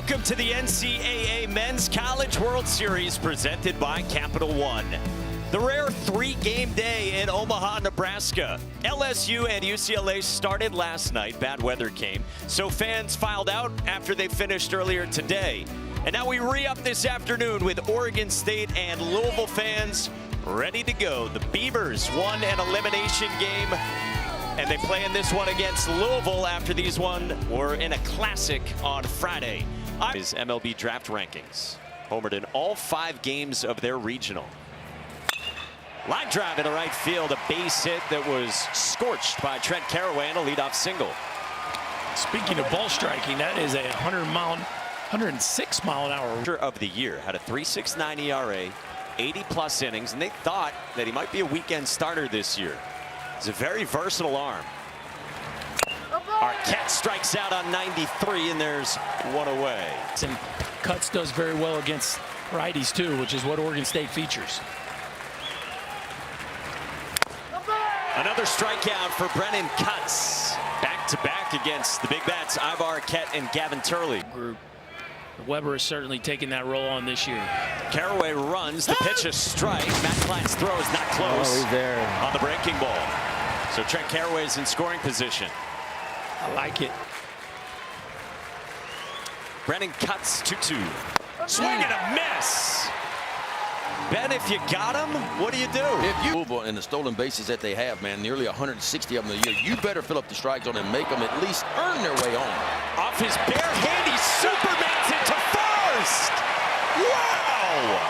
Welcome to the NCAA Men's College World Series presented by Capital One. The rare three-game day in Omaha, Nebraska. LSU and UCLA started last night. Bad weather came, so fans filed out after they finished earlier today. And now we re-up this afternoon with Oregon State and Louisville fans ready to go. The Beavers won an elimination game, and they play in this one against Louisville after these one were in a classic on Friday. His MLB draft rankings. Homered in all 5 games of their regional. Line drive into right field, a base hit that was scorched by Trent Caraway and a leadoff single. Speaking of ball striking, that is a 106 mile an hour of the year. Had a 3.69 ERA, 80+ innings, and they thought that he might be a weekend starter this year. He's a very versatile arm. Arquette strikes out on 93, and there's one away. And Cutts does very well against righties too, which is what Oregon State features. Another strikeout for Brennan Cutts. Back-to-back against the big bats, Ivar Arquette and Gavin Turley. Group. Weber is certainly taking that role on this year. Caraway runs, the pitch a strike. Matt Klein's throw is not close. Oh, he's there on the breaking ball. So Trent Caraway is in scoring position. I like it. Brennan Cutts 2-2. Swing and a miss. Ben, if you got him, what do you do? If you move on in the stolen bases that they have, man, nearly 160 of them a year, you better fill up the strike zone and make them at least earn their way home. Off his bare hand, he supermans it to first. Wow!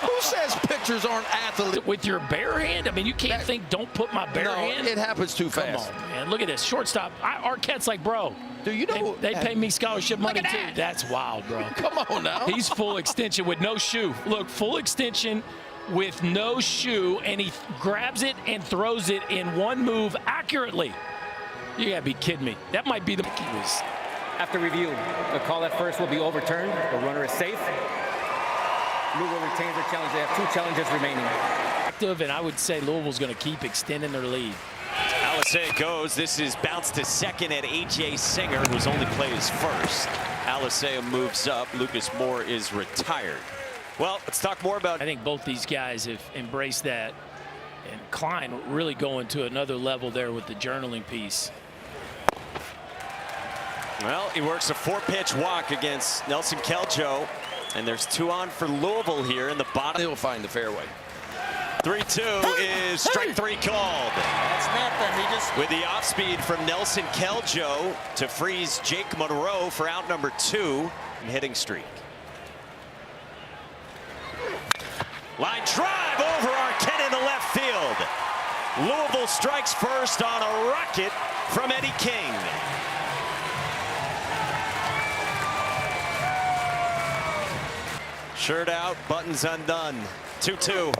Who says pitchers aren't athletes? With your bare hand? I mean, you can't think, don't put my bare hand. It happens too fast. Come on, man. Look at this. Shortstop. Arquette's like, bro. Do you know? They pay me scholarship money, too. That's wild, bro. Come on now. He's full extension with no shoe. Look, full extension with no shoe, and he grabs it and throws it in one move accurately. You gotta be kidding me. That might be the... After review, the call at first will be overturned. The runner is safe. Louisville retains their challenge. They have 2 challenges remaining. And I would say Louisville's going to keep extending their lead. Alisei goes. This is bounced to second at A.J. Singer, who's only plays first. Alisei moves up. Lucas Moore is retired. Well, let's talk more about... I think both these guys have embraced that. And Klein really going to another level there with the journaling piece. Well, he works a 4-pitch walk against Nelson Keljo. And there's 2 on for Louisville here in the bottom. He'll find the fairway. 3-2 is strike 3 called. That's nothing. He just... With the off speed from Nelson Keljo to freeze Jake Monroe for out number 2 in hitting streak. Line drive over Arquette in the left field. Louisville strikes first on a rocket from Eddie King. Shirt out, buttons undone. 2-2.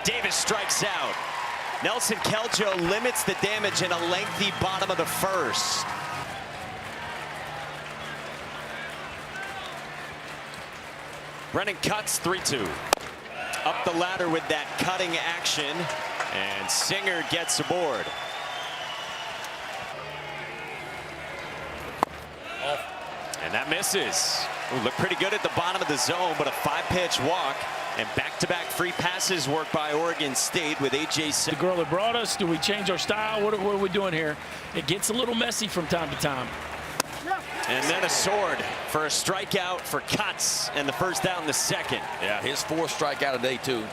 Davis strikes out. Nelson Keljo limits the damage in a lengthy bottom of the first. Brennan Cutts 3-2. Up the ladder with that cutting action, and Singer gets aboard. And that misses. Looked pretty good at the bottom of the zone, but a 5-pitch walk and back-to-back free passes work by Oregon State with A.J. The girl that brought us, do we change our style? What are we doing here? It gets a little messy from time to time. And then a sword for a strikeout for Cutts and the first down the second. Yeah, his 4th strikeout a day, too.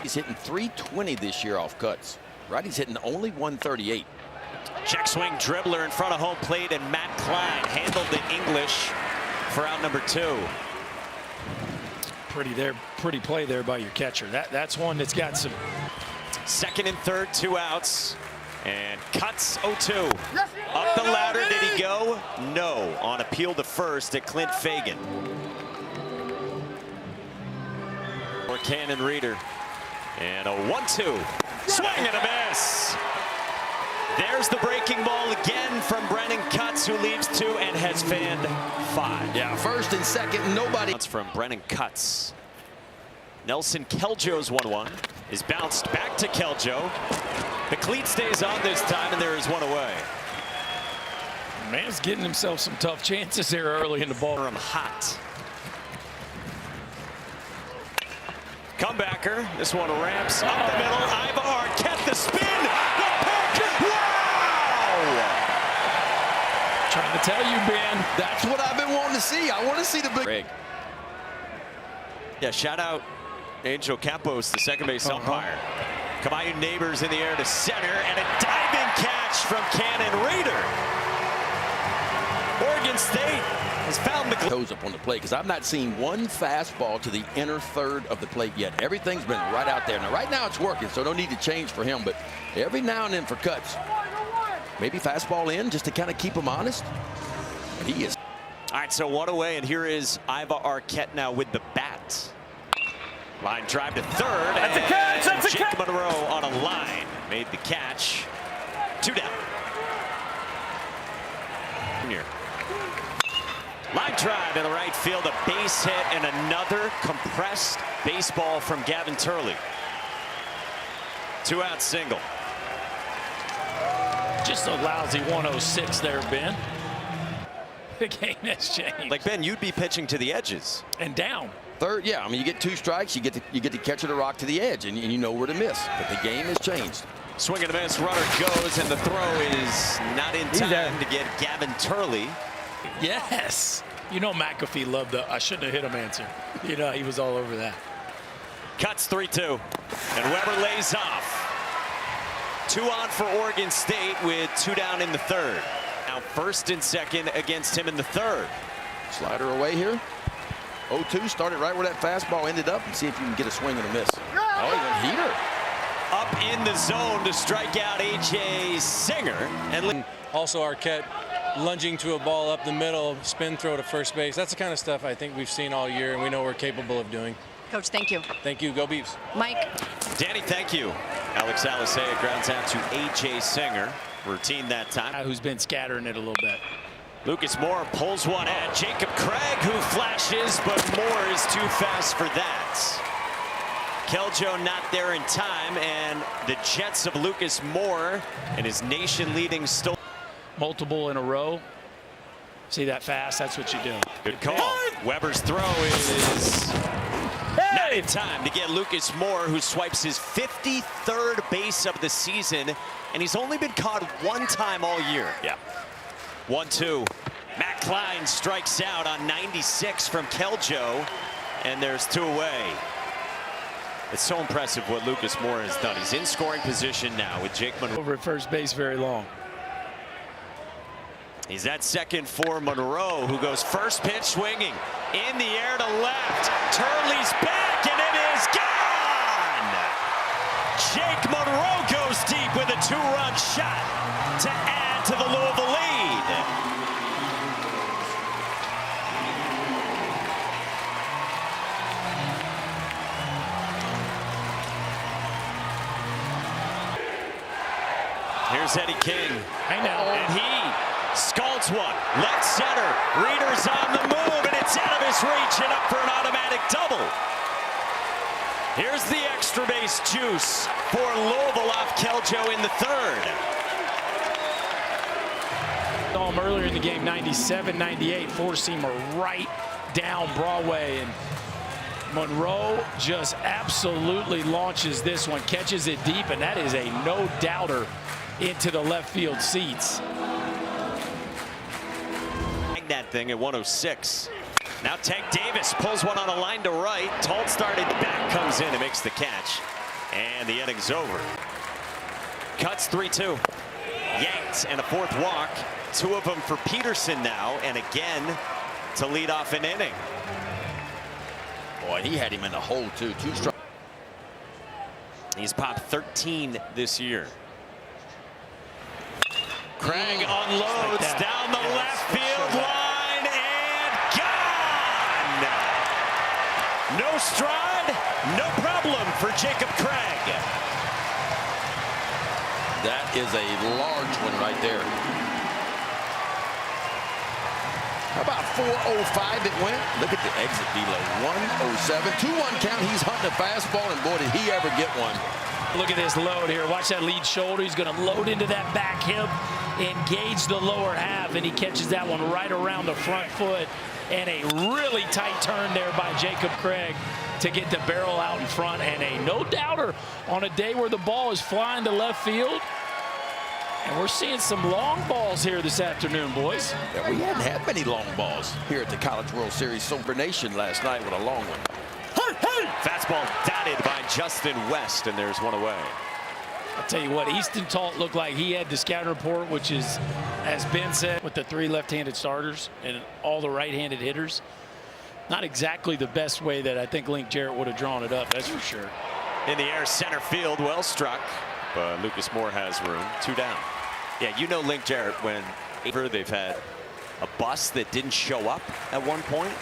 He's hitting 320 this year off Cutts. Right, he's hitting only 138. Check swing dribbler in front of home plate, and Matt Klein handled the English for out number 2. Pretty play there by your catcher. That's one that's got some. Second and third, 2 outs. And Cutts 0-2. Up the ladder, did he go? No. On appeal to first at Clint Fagan. For Cannon Reeder. And a 1-2. Swing and a miss. There's the breaking ball again from Brennan Cutts, who leaves 2 and has fanned 5. Yeah, first and second, nobody. That's from Brennan Cutts. Nelson Keljo's 1-1 is bounced back to Keljo. The cleat stays on this time, and there is one away. Man's getting himself some tough chances there early in the ball. I'm hot. Comebacker. This one ramps up the middle. Iva Arquette, the spin. The pick. Wow! Trying to tell you, Ben. That's what I've been wanting to see. I want to see the big. Greg. Yeah, shout out Angel Campos, the second base umpire. Caballo Neighbors in the air to center, and a diving catch from Cannon Reader. Oregon State has found the Toes up on the plate, because I've not seen one fastball to the inner third of the plate yet. Everything's been right out there. Now, right now it's working, so no need to change for him, but every now and then for cuts. Maybe fastball in just to kind of keep him honest. But he is. All right, so one away, and here is Iva Arquette now with the bat. Line drive to third. That's a catch. That's a catch. Jake Monroe on a line made the catch. 2 down. Here. Line drive in the right field, a base hit, and another compressed baseball from Gavin Turley. 2-out single. Just a lousy 106 there, Ben. The game has changed. Like, Ben, you'd be pitching to the edges. And down. Third, yeah. I mean, you get 2 strikes, you get to catch the rock to the edge, and you know where to miss. But the game has changed. Swing and a miss, runner goes, and the throw is not in time to get Gavin Turley. Yes. You know McAfee loved the I shouldn't have hit him answer. You know, he was all over that. Cuts 3-2, and Weber lays off. 2 on for Oregon State with 2 down in the third. Now first and second against him in the third. Slider away here. 0-2, started right where that fastball ended up, and see if you can get a swing and a miss. Oh, he went heater. Up in the zone to strike out A.J. Singer. And also Arquette lunging to a ball up the middle, spin throw to first base. That's the kind of stuff I think we've seen all year, and we know we're capable of doing. Coach, thank you. Thank you. Go Beavs. Mike. Danny, thank you. Alex Alisea grounds out to A.J. Singer. Routine that time. Who's been scattering it a little bit. Lucas Moore pulls one at Jacob Craig, who flashes, but Moore is too fast for that. Keljo not there in time, and the Jets of Lucas Moore and his nation-leading still. Multiple in a row. See that fast? That's what you do. Good call. Weber's throw is not in time to get Lucas Moore, who swipes his 53rd base of the season, and he's only been caught 1 time all year. Yeah. 1-2. Matt Klein strikes out on 96 from Keljo, and there's 2 away. It's so impressive what Lucas Moore has done. He's in scoring position now with Jake Monroe. Over at first base very long. He's at second for Monroe, who goes first pitch swinging. In the air to left. Turley's back, and it is gone! Jake Monroe goes deep with a 2-run shot to add to the Louisville lead. Here's Eddie King. I know. And he scalds one. Left center. Reader's on the move, and it's out of his reach and up for an automatic double. Here's the extra base juice for Louisville off Keljo in the third. Saw him earlier in the game, 97, 98, 4-seamer right down Broadway, and Monroe just absolutely launches this one, catches it deep, and that is a no-doubter into the left field seats. That thing at 106. Now Tank Davis pulls one on a line to right. Tolt started back, comes in and makes the catch. And the inning's over. Cuts 3-2. Yanked and a 4th walk. 2 of them for Peterson now, and again to lead off an inning. Boy, he had him in the hole too. 2 strikes. He's popped 13 this year. Craig unloads like down the left field line and gone! No stride, no problem for Jacob Craig. That is a large one right there. How about 4:05 it went? Look at the exit below. 1:07. 2-1 count. He's hunting a fastball, and boy, did he ever get one. Look at this load here. Watch that lead shoulder. He's going to load into that back hip engage the lower half, and he catches that one right around the front foot. And a really tight turn there by Jacob Craig to get the barrel out in front. And a no-doubter on a day where the ball is flying to left field. And we're seeing some long balls here this afternoon, boys. Yeah, we hadn't had many long balls here at the College World Series celebration last night with a long one. Fastball dotted by Justin West, and there's one away. I'll tell you what, Easton Talt looked like he had the scouting report, which is, as Ben said, with the 3 left-handed starters and all the right-handed hitters. Not exactly the best way that I think Link Jarrett would have drawn it up, that's for sure. In the air, center field, well struck. But Lucas Moore has room. 2 down. Yeah, you know Link Jarrett, when they've had a bus that didn't show up at one point.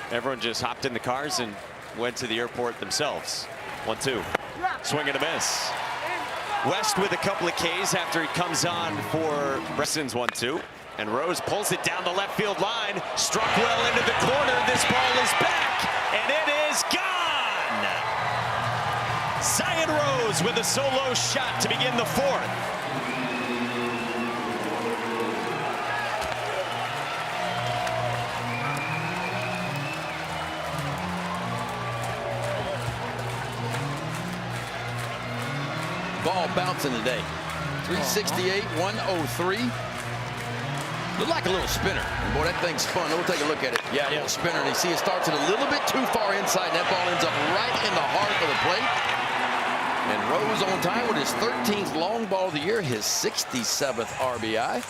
Everyone just hopped in the cars and went to the airport themselves. 1-2. Swing and a miss. West with a couple of Ks after he comes on for Bresson's 1-2. And Rose pulls it down the left field line. Struck well into the corner. This ball is back. And it is gone. Zion Rose with a solo shot to begin the 4th. Ball bouncing today. 368, 103. Looked like a little spinner. And boy, that thing's fun. We'll take a look at it. Yeah, a little spinner. And you see it starts it a little bit too far inside. And that ball ends up right in the heart of the plate. And Rose on time with his 13th long ball of the year, his 67th RBI.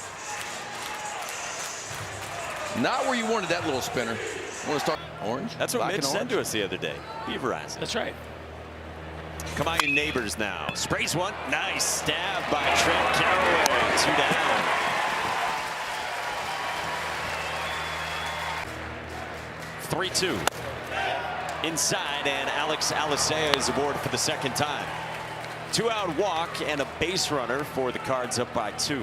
Not where you wanted that little spinner. Want to start orange? That's what Mitch said to us the other day. Beaverize. That's right. Come on, you neighbors now. Sprays one. Nice stab by Trent Carraway. 2 down. (3-2). Inside, and Alex Alicea is aboard for the 2nd time. 2-out walk and a base runner for the Cards up by 2.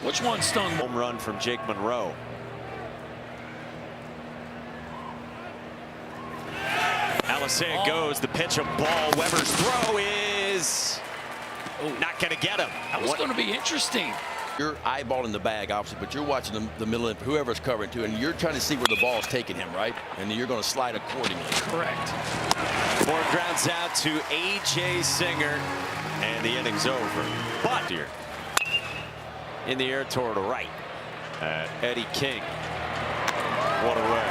Which one stung? Home run from Jake Monroe. Alicea goes, the pitch, a ball. Weber's throw is not going to get him. That was going to be interesting. You're eyeballing the bag, obviously, but you're watching the middle of whoever's covering too, and you're trying to see where the ball's taking him, right? And then you're going to slide accordingly. Correct. Moore grounds out to A.J. Singer, and the inning's over. But here, in the air toward the right, Eddie King. One away.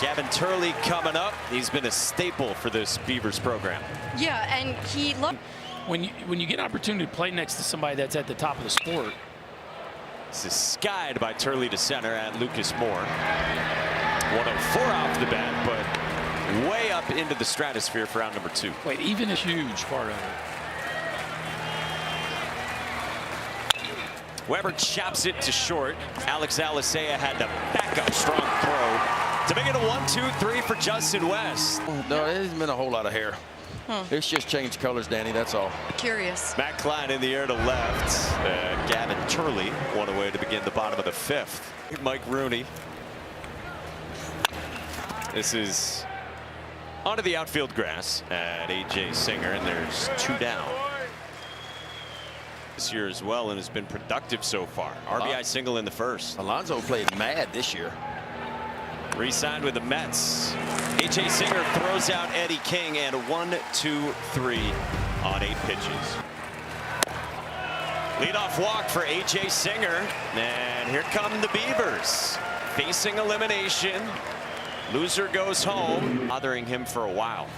Gavin Turley coming up. He's been a staple for this Beavers program. Yeah, and he loved. When you get an opportunity to play next to somebody that's at the top of the sport. This is skied by Turley to center at Lucas Moore. 104 off the bat, but way up into the stratosphere for out number 2. Wait, even a huge part of it. Weber chops it to short. Alex Alicea had to back up strong throw to make it a 1-2-3 for Justin West. No, it hasn't been a whole lot of hair. It's just changed colors, Danny, that's all. Curious. Matt Klein in the air to left. Gavin Turley one away to begin the bottom of the 5th. Mike Rooney. This is onto the outfield grass at A.J. Singer, and there's 2 down. This year as well, and has been productive so far. RBI single in the 1st. Alonso played mad this year. Re-signed with the Mets. A.J. Singer throws out Eddie King, and 1-2-3 on 8 pitches. Leadoff walk for A.J. Singer, and here come the Beavers facing elimination. Loser goes home, bothering him for a while,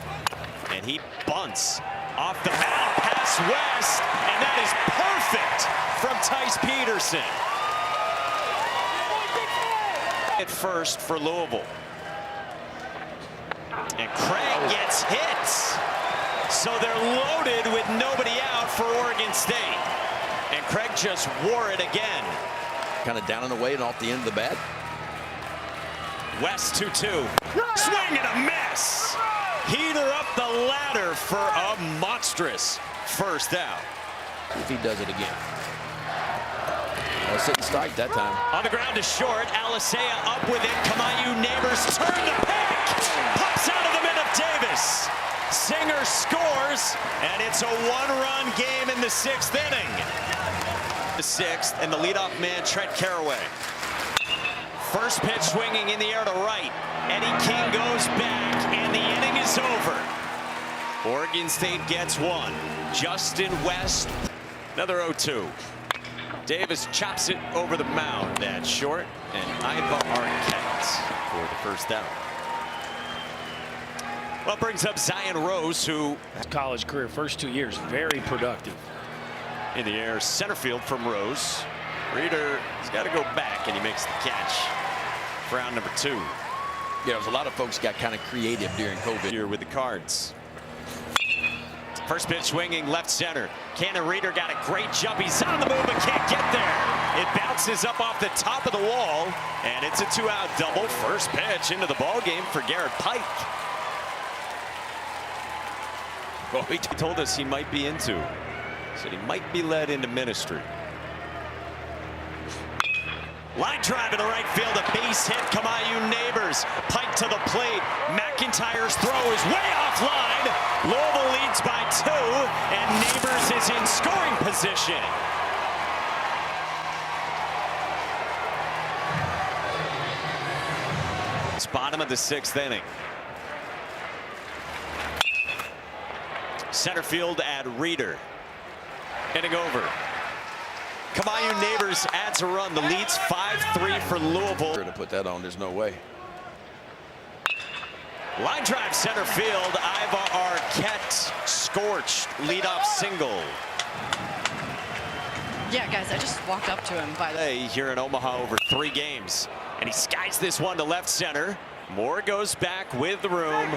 and he bunts off the mound past West, and that is perfect from Tice Peterson. At first for Louisville. And Craig gets hit. So they're loaded with nobody out for Oregon State. And Craig just wore it again. Kind of down and away and off the end of the bat. West 2-2. Swing and a miss. Heater up the ladder for a monstrous 1st out. If he does it again. Well, sit and strike that time. On the ground to short. Alicea up with it. Come on, you neighbors. Turn the pick. Pops out of the mitt of Davis. Singer scores, and it's a 1-run game in the 6th inning. The sixth, and the leadoff man, Trent Caraway. First pitch swinging in the air to right. Eddie King goes back, and the inning is over. Oregon State gets one. Justin West, another 0-2. Davis chops it over the mound. That's short, and Iva Arquette for the first down. Well, brings up Zion Rose, who College career, first 2 years, very productive. In the air, center field from Rose. Reeder has got to go back, and he makes the catch for round number 2. Yeah, there's a lot of folks got kind of creative during COVID. Here with the Cards. First pitch swinging left center. Cannon Reeder got a great jump. He's on the move but can't get there. It bounces up off the top of the wall, and it's a 2-out double. First pitch into the ball game for Garrett Pike. Well, he told us he might be into. Said he might be led into ministry. Line drive in the right field, a base hit. Kamayu Neighbors, Pike to the plate. McIntyre's throw is way offline. Louisville leads by 2, and Neighbors is in scoring position. It's bottom of the 6th inning. Center field at Reeder. Inning over. Kamayu Neighbors adds a run. The lead's 5-3 for Louisville. To put that on, there's no way. Line drive center field. Iva Arquette scorched leadoff single. Yeah, guys, I just walked up to him by the way. Here in Omaha over 3 games. And he skies this one to left center. Moore goes back with the room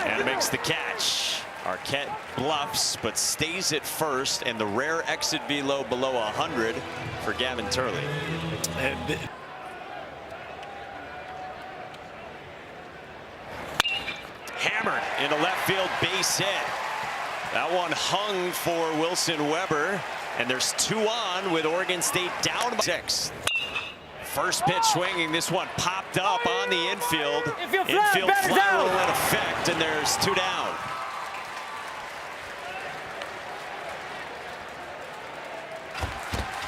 and makes the catch. Arquette bluffs but stays at first, and the rare exit velo below 100 for Gavin Turley. Hammered into left field, base hit. That one hung for Wilson Weber, and there's 2 on with Oregon State down by 6. First pitch swinging, this one popped up on the infield. Infield fly rule in effect, and there's 2 down.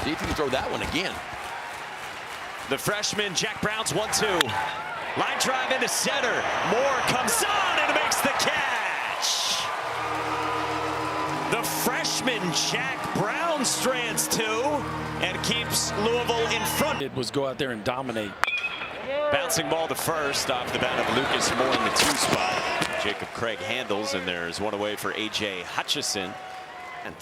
See if you can throw that one again. The freshman, Jack Brown's 1-2. Line drive into center. Moore comes on and makes the catch. The freshman, Jack Brown, strands 2 and keeps Louisville in front. It was go out there and dominate. Bouncing ball to first off the bat of Lucas Moore in the 2 spot. Jacob Craig handles, and there's one away for A.J. Hutchison. And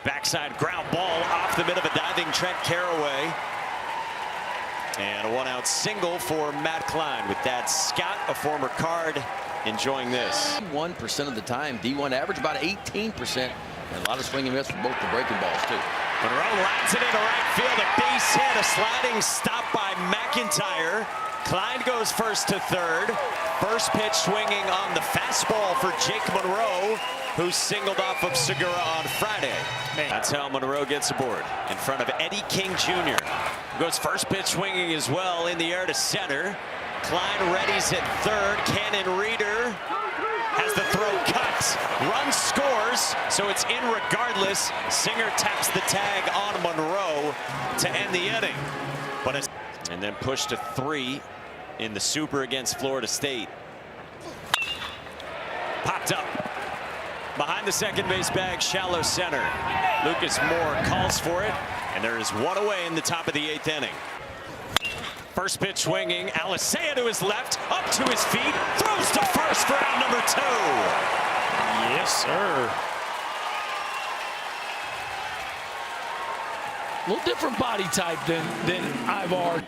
backside ground ball off the mid of a diving Trent Caraway. And a 1-out single for Matt Klein with Dad Scott, a former Card, enjoying this. 1% of the time, D1 average about 18%. And a lot of swing and miss for both the breaking balls, too. Monroe lines it into right field, a base hit, a sliding stop by McIntyre. Klein goes first to third. First pitch swinging on the fastball for Jake Monroe, who singled off of Segura on Friday. That's how Monroe gets aboard in front of Eddie King Jr. Goes first pitch swinging as well in the air to center. Klein readies at third. Cannon Reeder has the throw cut. Run scores, so it's in regardless. Singer taps the tag on Monroe to end the inning. And then pushed to 3 in the Super against Florida State. Popped up. Behind the second base bag, shallow center. Lucas Moore calls for it, and there is 1 away in the top of the 8th inning. First pitch swinging, Alisea to his left, up to his feet, throws to first for out number 2. Yes, sir. A little different body type than Ivar.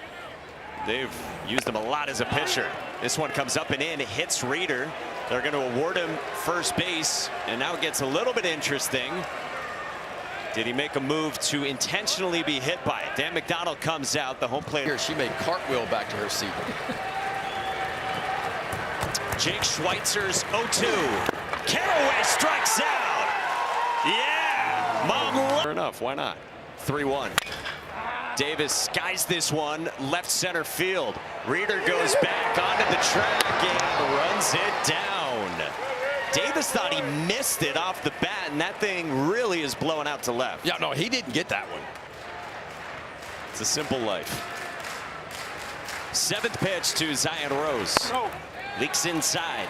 They've used him a lot as a pitcher. This one comes up and in, hits Reeder. They're going to award him first base, and now it gets a little bit interesting. Did he make a move to intentionally be hit by it? Dan McDonald comes out, the home plate. Here, she made cartwheel back to her seat. Jake Schweitzer's 0-2. Caraway strikes out. Yeah, Mom. Fair enough, why not? 3-1. Davis skies this one left center field. Reeder goes back onto the track and runs it down. Davis thought he missed it off the bat, and that thing really is blowing out to left. Yeah, no, he didn't get that one. It's a simple life. 7th pitch to Zion Rose. Leaks inside.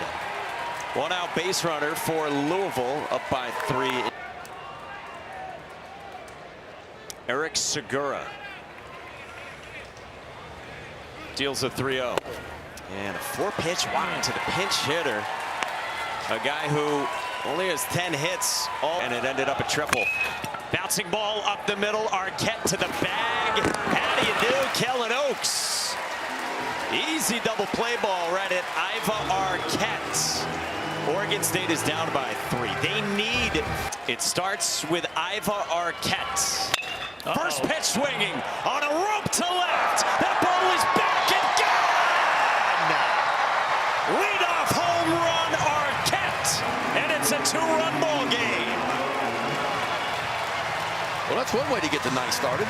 1 out base runner for Louisville, up by 3. Eric Segura deals a 3-0. And a 4-pitch wide to the pinch hitter. A guy who only has 10 hits, and it ended up a triple. Bouncing ball up the middle, Arquette to the bag. How do you do, Kellen Oaks? Easy double play ball right at Iva Arquette. Oregon State is down by 3. They need, it starts with Iva Arquette. First pitch swinging on a rope to left. That ball is back and gone. Leadoff home run, Arquette, and it's a 2-run ball game. Well, that's one way to get the night started.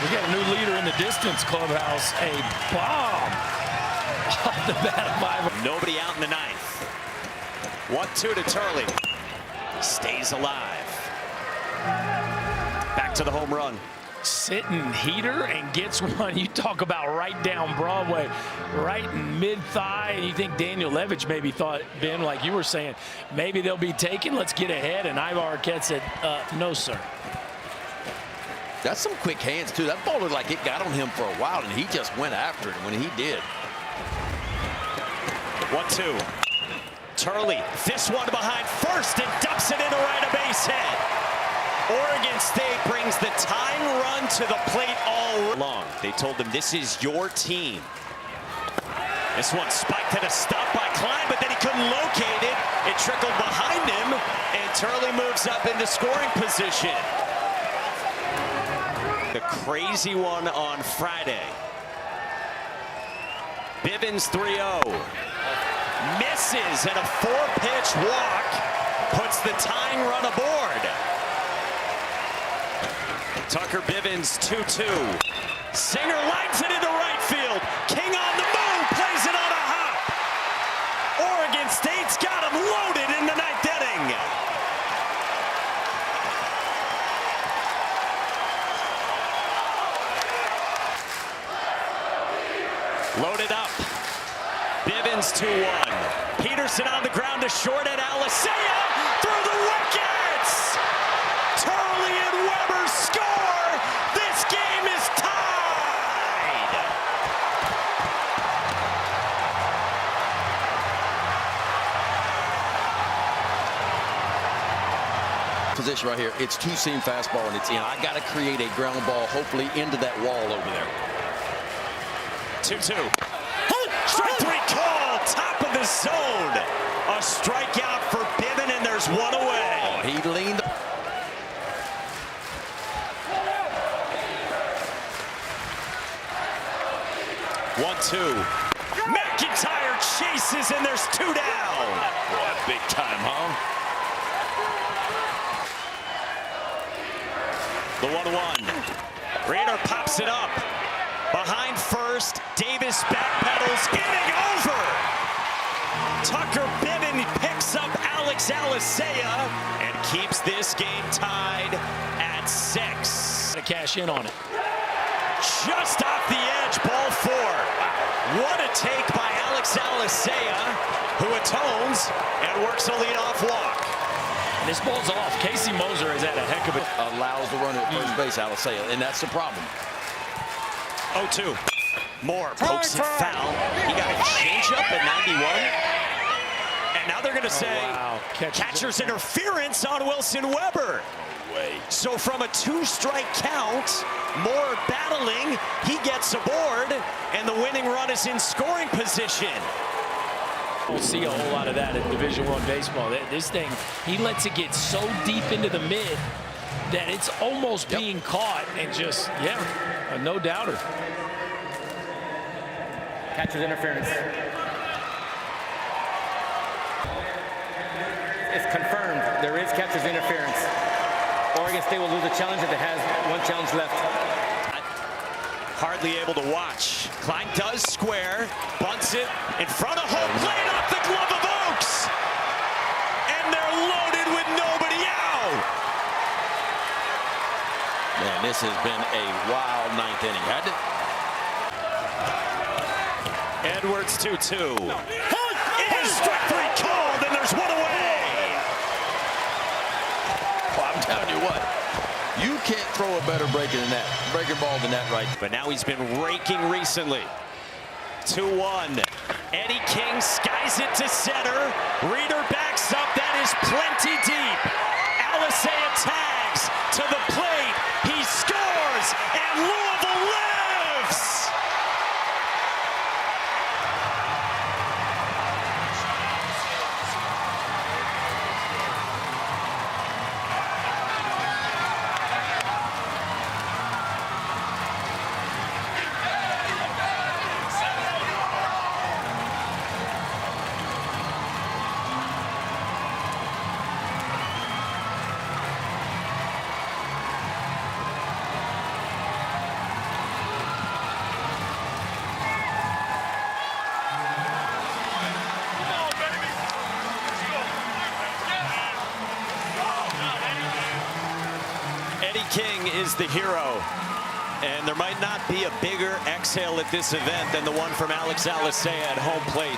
We got a new leader in the distance clubhouse. A bomb off the bat of Iva. Nobody out in the 9th. 1-2 to Turley. Stays alive. Back to the home run. Sitting heater and gets one. You talk about right down Broadway, right in mid-thigh, and you think Daniel Levitch maybe thought, Ben, like you were saying, maybe they'll be taken, let's get ahead, and Iva Arquette said, no, sir. That's some quick hands, too. That ball looked like it got on him for a while, and he just went after it when he did. 1-2. Turley, this one behind first and dumps it into right of base hit. Oregon State brings the tying run to the plate all long. They told him this is your team. This one spiked at a stop by Klein, but then he couldn't locate it. It trickled behind him, and Turley moves up into scoring position. The crazy one on Friday. Bivens 3-0. Misses, and a 4-pitch walk puts the tying run aboard. Tucker Bivens 2-2. Singer lines it into right field. King on the move, plays it on a hop. Oregon State's got him loaded in the 9th inning. Loaded up. Bivens 2-1. Peterson on the ground to short at Alisea through the wickets. Turley and Weber score. This game is tied. Position right here. It's two-seam fastball, and it's in. I got to create a ground ball, hopefully into that wall over there. 2-2. Strike 3 call, top of the zone. A strikeout for Bivens, and there's one away. Oh, he leaned. One-two. McIntyre chases, and there's 2 down. Boy, big time, huh? The 1-1. Rader pops it up. Behind first, Davis backpedals, inning over. Tucker Bivens picks up Alex Alisea and keeps this game tied at 6. To cash in on it. Just off the edge, ball 4. What a take by Alex Alisea, who atones and works a leadoff walk. And this ball's off. Casey Moser has had a heck of it. Allows the runner at first base, Alisea, and that's the problem. 0-2. Moore pokes it foul. He got a changeup at 91. And now they're going to say catcher's interference on Wilson Weber. No way. So from a 2-strike count, Moore battling, he gets aboard, and the winning run is in scoring position. We'll see a whole lot of that in Division I baseball. This thing, he lets it get so deep into the mid that it's almost being caught, and just, a no-doubter. Catcher's interference. It's confirmed. There is catcher's interference. Oregon State will lose the challenge if it has 1 challenge left. hardly able to watch. Klein does square, bunts it in front of home plate off the glove of Oaks. And they're loaded with nobody out. Man, this has been a wild ninth inning. Edwards 2-2. Is strike three called, and there's one away. Well, I'm telling you what, you can't throw a better breaking ball than that right. But now he's been raking recently. 2-1. Eddie King skies it to center. Reeder backs up. That is plenty deep. Alisea tags to the plate. He scores, and Louisville lives. Eddie King is the hero, and there might not be a bigger exhale at this event than the one from Alex Alisea at home plate.